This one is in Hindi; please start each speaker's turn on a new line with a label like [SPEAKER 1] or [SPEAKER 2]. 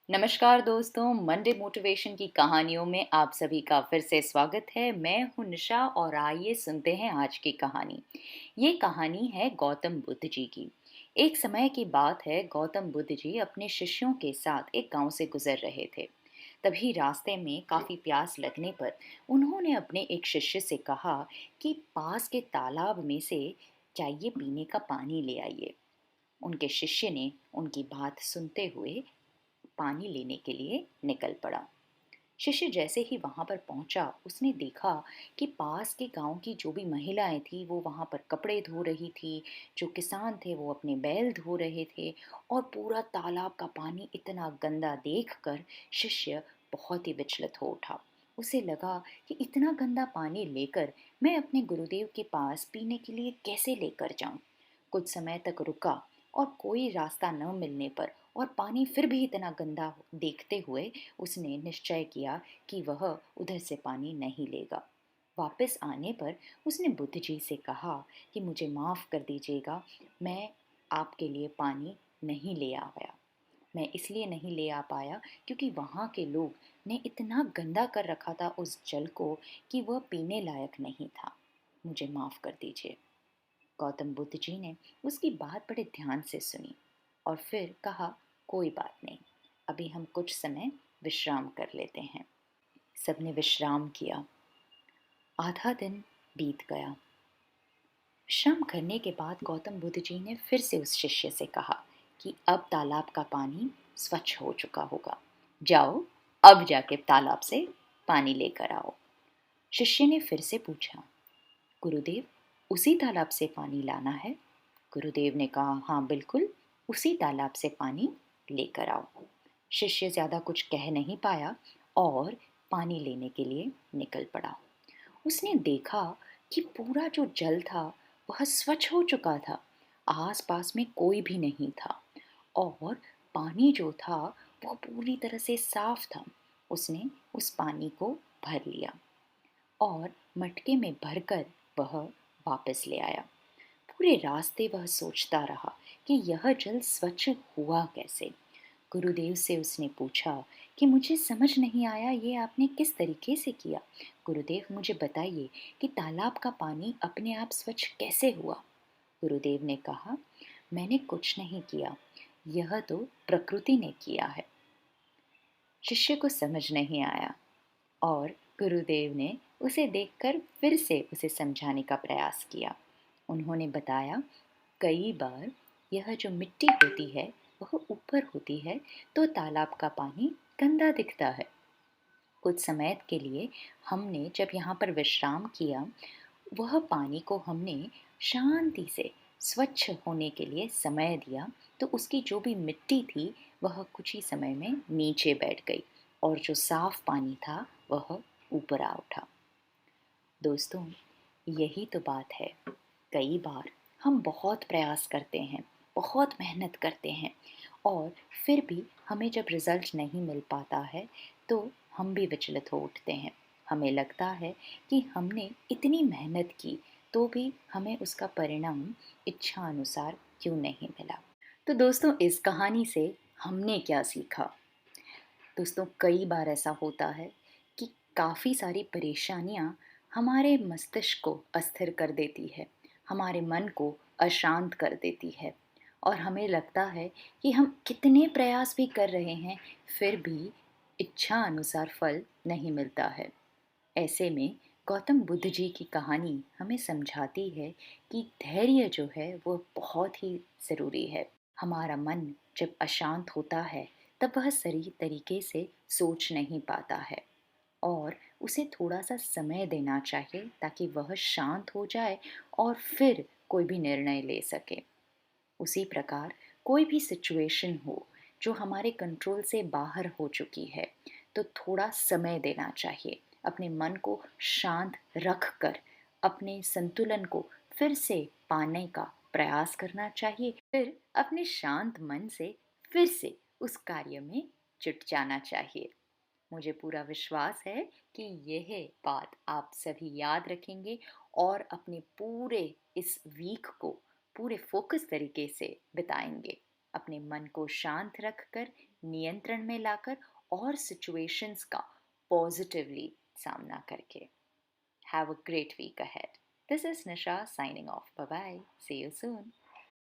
[SPEAKER 1] नमस्कार दोस्तों, मंडे मोटिवेशन की कहानियों में आप सभी का फिर से स्वागत है। मैं हूं निशा और आइए सुनते हैं आज की कहानी। ये कहानी है गौतम बुद्ध जी की। एक समय की बात है, गौतम बुद्ध जी अपने शिष्यों के साथ एक गांव से गुजर रहे थे। तभी रास्ते में काफी प्यास लगने पर उन्होंने अपने एक शिष्य से कहा कि पास के तालाब में से जाइए पीने का पानी ले आइए। उनके शिष्य ने उनकी बात सुनते हुए पानी लेने के लिए निकल पड़ा। शिष्य जैसे ही वहां पर पहुंचा, उसने देखा कि पास के गांव की जो भी महिलाएं थी वो वहां पर कपड़े धो रही थी, जो किसान थे वो अपने बैल धो रहे थे। और पूरा तालाब का पानी इतना गंदा देखकर शिष्य बहुत ही विचलित हो उठा। उसे लगा कि इतना गंदा पानी लेकर मैं अपने गुरुदेव के पास पीने के लिए कैसे लेकर जाऊं। कुछ समय तक रुका और कोई रास्ता न मिलने पर और पानी फिर भी इतना गंदा देखते हुए उसने निश्चय किया कि वह उधर से पानी नहीं लेगा। वापस आने पर उसने बुद्ध जी से कहा कि मुझे माफ़ कर दीजिएगा, मैं आपके लिए पानी नहीं ले आ पाया। मैं इसलिए नहीं ले आ पाया क्योंकि वहाँ के लोग ने इतना गंदा कर रखा था उस जल को कि वह पीने लायक नहीं था। मुझे माफ़ कर दीजिए। गौतम बुद्ध जी ने उसकी बात बड़े ध्यान से सुनी और फिर कहा, कोई बात नहीं, अभी हम कुछ समय विश्राम कर लेते हैं। सबने विश्राम किया। आधा दिन बीत गया। विश्राम करने के बाद गौतम बुद्ध जी ने फिर से उस शिष्य से कहा कि अब तालाब का पानी स्वच्छ हो चुका होगा, जाओ अब जाके तालाब से पानी लेकर आओ। शिष्य ने फिर से पूछा, गुरुदेव, उसी तालाब से पानी लाना है? गुरुदेव ने कहा, हाँ बिल्कुल, उसी तालाब से पानी लेकर आओ। शिष्य ज्यादा कुछ कह नहीं पाया और पानी लेने के लिए निकल पड़ा। उसने देखा कि पूरा जो जल था वह स्वच्छ हो चुका था। आसपास में कोई भी नहीं था और पानी जो था वह पूरी तरह से साफ था। उसने उस पानी को भर लिया और मटके में भरकर वह वापस ले आया। पूरे रास्ते वह सोचता रहा कि यह जल स्वच्छ हुआ कैसे। गुरुदेव से उसने पूछा कि मुझे समझ नहीं आया, ये आपने किस तरीके से किया। गुरुदेव, मुझे बताइए कि तालाब का पानी अपने आप स्वच्छ कैसे हुआ। गुरुदेव ने कहा, मैंने कुछ नहीं किया, यह तो प्रकृति ने किया है। शिष्य को समझ नहीं आया और गुरुदेव ने उसे देखकर फिर से उसे समझाने का प्रयास किया। उन्होंने बताया, कई बार यह जो मिट्टी होती है वह ऊपर होती है तो तालाब का पानी गंदा दिखता है। कुछ समय के लिए हमने जब यहाँ पर विश्राम किया, वह पानी को हमने शांति से स्वच्छ होने के लिए समय दिया, तो उसकी जो भी मिट्टी थी वह कुछ ही समय में नीचे बैठ गई और जो साफ पानी था वह ऊपर आ उठा। दोस्तों, यही तो बात है। कई बार हम बहुत प्रयास करते हैं, बहुत मेहनत करते हैं और फिर भी हमें जब रिजल्ट नहीं मिल पाता है तो हम भी विचलित हो उठते हैं। हमें लगता है कि हमने इतनी मेहनत की तो भी हमें उसका परिणाम इच्छा अनुसार क्यों नहीं मिला। तो दोस्तों, इस कहानी से हमने क्या सीखा? दोस्तों, कई बार ऐसा होता है कि काफ़ी सारी परेशानियाँ हमारे मस्तिष्क को अस्थिर कर देती है, हमारे मन को अशांत कर देती है और हमें लगता है कि हम कितने प्रयास भी कर रहे हैं फिर भी इच्छा अनुसार फल नहीं मिलता है। ऐसे में गौतम बुद्ध जी की कहानी हमें समझाती है कि धैर्य जो है वो बहुत ही ज़रूरी है। हमारा मन जब अशांत होता है तब वह सही तरीके से सोच नहीं पाता है और उसे थोड़ा सा समय देना चाहिए ताकि वह शांत हो जाए और फिर कोई भी निर्णय ले सके। उसी प्रकार कोई भी सिचुएशन हो जो हमारे कंट्रोल से बाहर हो चुकी है तो थोड़ा समय देना चाहिए, अपने मन को शांत रख कर अपने संतुलन को फिर से पाने का प्रयास करना चाहिए, फिर अपने शांत मन से फिर से उस कार्य में जुट जाना चाहिए। मुझे पूरा विश्वास है कि यह बात आप सभी याद रखेंगे और अपने पूरे इस वीक को पूरे फोकस तरीके से बिताएंगे। अपने मन को शांत रखकर नियंत्रण में लाकर और सिचुएशंस का पॉजिटिवली सामना करके। Have a great week ahead. This is Nisha signing off. Bye bye. See you soon.